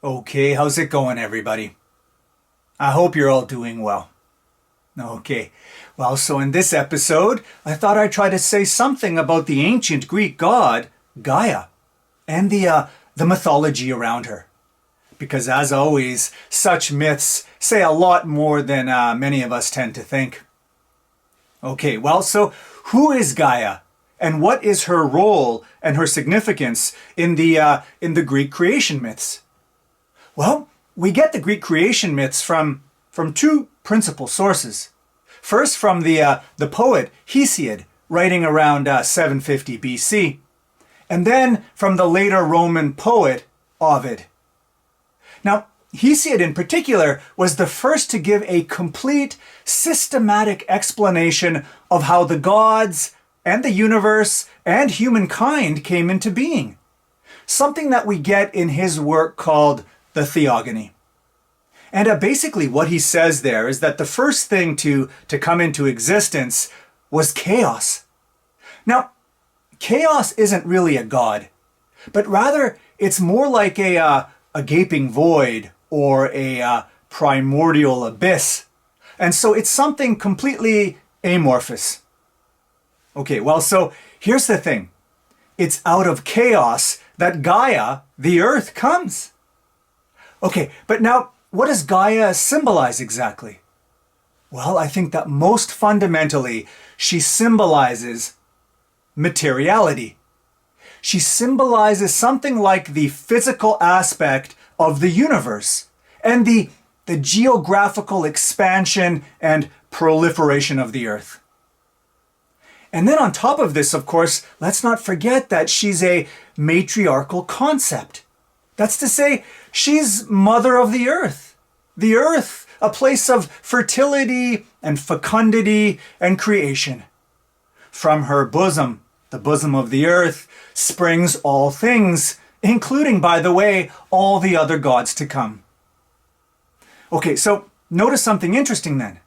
Okay, how's it going, everybody? I hope you're all doing well. Okay, well, so in this episode, I thought I'd try to say something about the ancient Greek god, Gaia, and the mythology around her. Because as always, such myths say a lot more than many of us tend to think. Okay, well, so who is Gaia? And what is her role and her significance in the Greek creation myths? Well, we get the Greek creation myths from two principal sources. First, from the poet Hesiod, writing around 750 BC, and then from the later Roman poet Ovid. Now, Hesiod in particular was the first to give a complete, systematic explanation of how the gods and the universe and humankind came into being. Something that we get in his work called the Theogony. And basically what he says there is that the first thing to come into existence was chaos. Now, chaos isn't really a god, but rather it's more like a gaping void or a primordial abyss. And so it's something completely amorphous. Okay, well, so here's the thing. It's out of chaos that Gaia, the earth, comes. Okay, but now, what does Gaia symbolize exactly? Well, I think that most fundamentally, she symbolizes materiality. She symbolizes something like the physical aspect of the universe and the geographical expansion and proliferation of the earth. And then on top of this, of course, let's not forget that she's a matriarchal concept. That's to say, she's mother of the earth. The earth, a place of fertility and fecundity and creation. From her bosom, the bosom of the earth, springs all things, including, by the way, all the other gods to come. Okay, so notice something interesting then.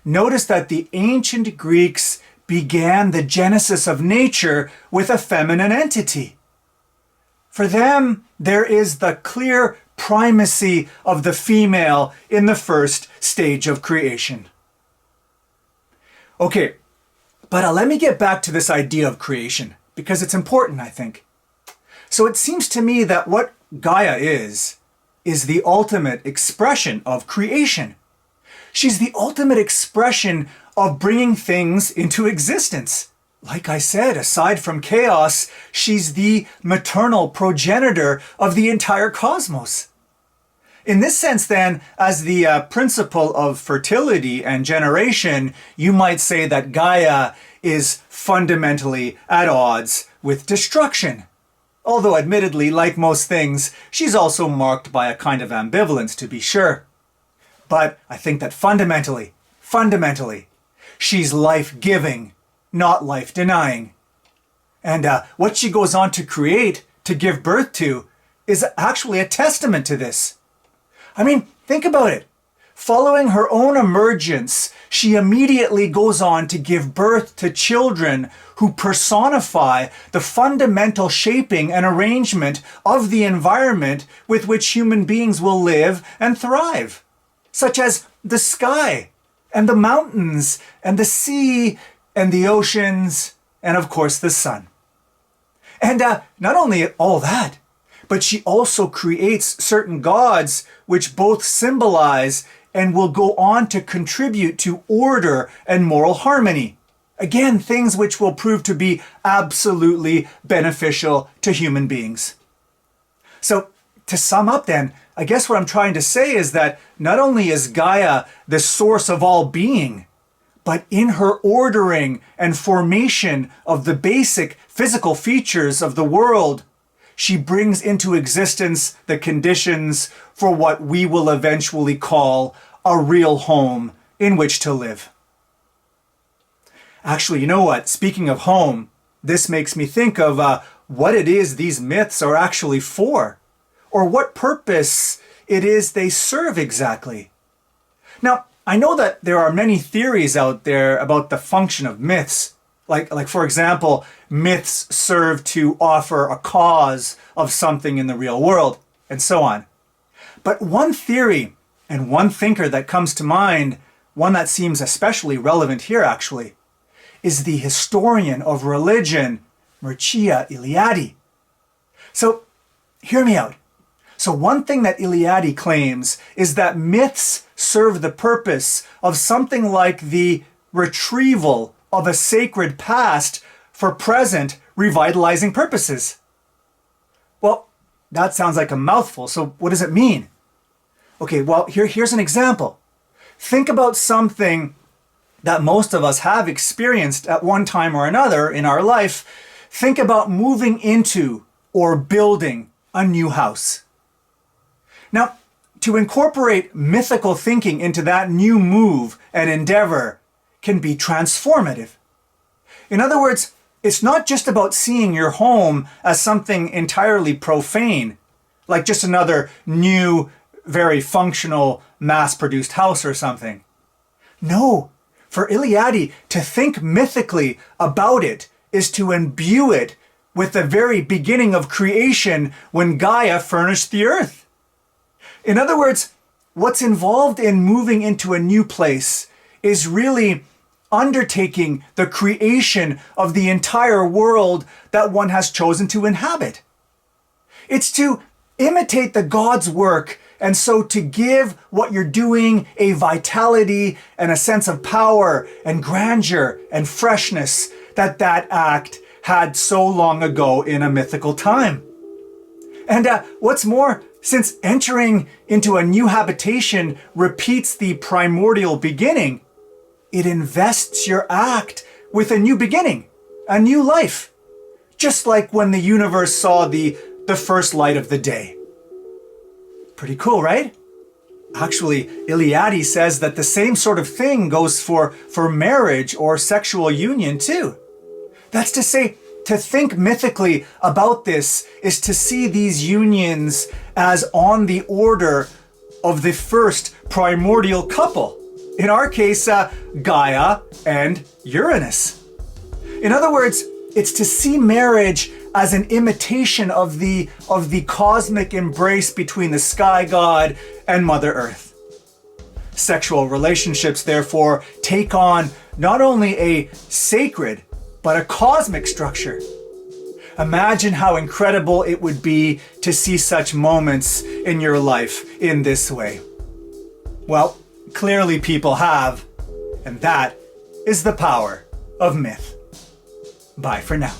Notice that the ancient Greeks began the genesis of nature with a feminine entity. For them, there is the clear primacy of the female in the first stage of creation. Okay, but let me get back to this idea of creation, because it's important, I think. So it seems to me that what Gaia is the ultimate expression of creation. She's the ultimate expression of bringing things into existence. Like I said, aside from chaos, she's the maternal progenitor of the entire cosmos. In this sense, then, as the principle of fertility and generation, you might say that Gaia is fundamentally at odds with destruction. Although admittedly, like most things, she's also marked by a kind of ambivalence, to be sure. But I think that fundamentally, she's life-giving, not life-denying. And what she goes on to create, to give birth to, is actually a testament to this. I mean, think about it. Following her own emergence, she immediately goes on to give birth to children who personify the fundamental shaping and arrangement of the environment with which human beings will live and thrive, such as the sky and the mountains and the sea and the oceans and, of course, the sun. And not only all that, but she also creates certain gods which both symbolize and will go on to contribute to order and moral harmony. Again, things which will prove to be absolutely beneficial to human beings. So, to sum up then, I guess what I'm trying to say is that not only is Gaia the source of all being, but in her ordering and formation of the basic physical features of the world, she brings into existence the conditions for what we will eventually call a real home in which to live. Actually, you know what? Speaking of home, this makes me think of what it is these myths are actually for, or what purpose it is they serve exactly. Now, I know that there are many theories out there about the function of myths. Like for example, myths serve to offer a cause of something in the real world, and so on. But one theory and one thinker that comes to mind, one that seems especially relevant here actually, is the historian of religion, Mircea Eliade. So, hear me out. So one thing that Eliade claims is that myths serve the purpose of something like the retrieval of a sacred past for present revitalizing purposes. Well, that sounds like a mouthful, so what does it mean? Okay, well, here's an example. Think about something that most of us have experienced at one time or another in our life. Think about moving into or building a new house. Now, to incorporate mythical thinking into that new move and endeavor can be transformative. In other words, it's not just about seeing your home as something entirely profane, like just another new, very functional, mass-produced house or something. No, for Eliade, to think mythically about it is to imbue it with the very beginning of creation when Gaia furnished the earth. In other words, what's involved in moving into a new place is really undertaking the creation of the entire world that one has chosen to inhabit. It's to imitate the God's work, and so to give what you're doing a vitality and a sense of power and grandeur and freshness that act had so long ago in a mythical time. And what's more, since entering into a new habitation repeats the primordial beginning, it invests your act with a new beginning, a new life, just like when the universe saw the first light of the day. Pretty cool, right? Actually, Eliade says that the same sort of thing goes for marriage or sexual union too. That's to say, to think mythically about this is to see these unions as on the order of the first primordial couple. In our case, Gaia and Uranus. In other words, it's to see marriage as an imitation of the cosmic embrace between the sky god and Mother Earth. Sexual relationships, therefore, take on not only a sacred, but a cosmic structure. Imagine how incredible it would be to see such moments in your life in this way. Well, clearly people have, and that is the power of myth. Bye for now.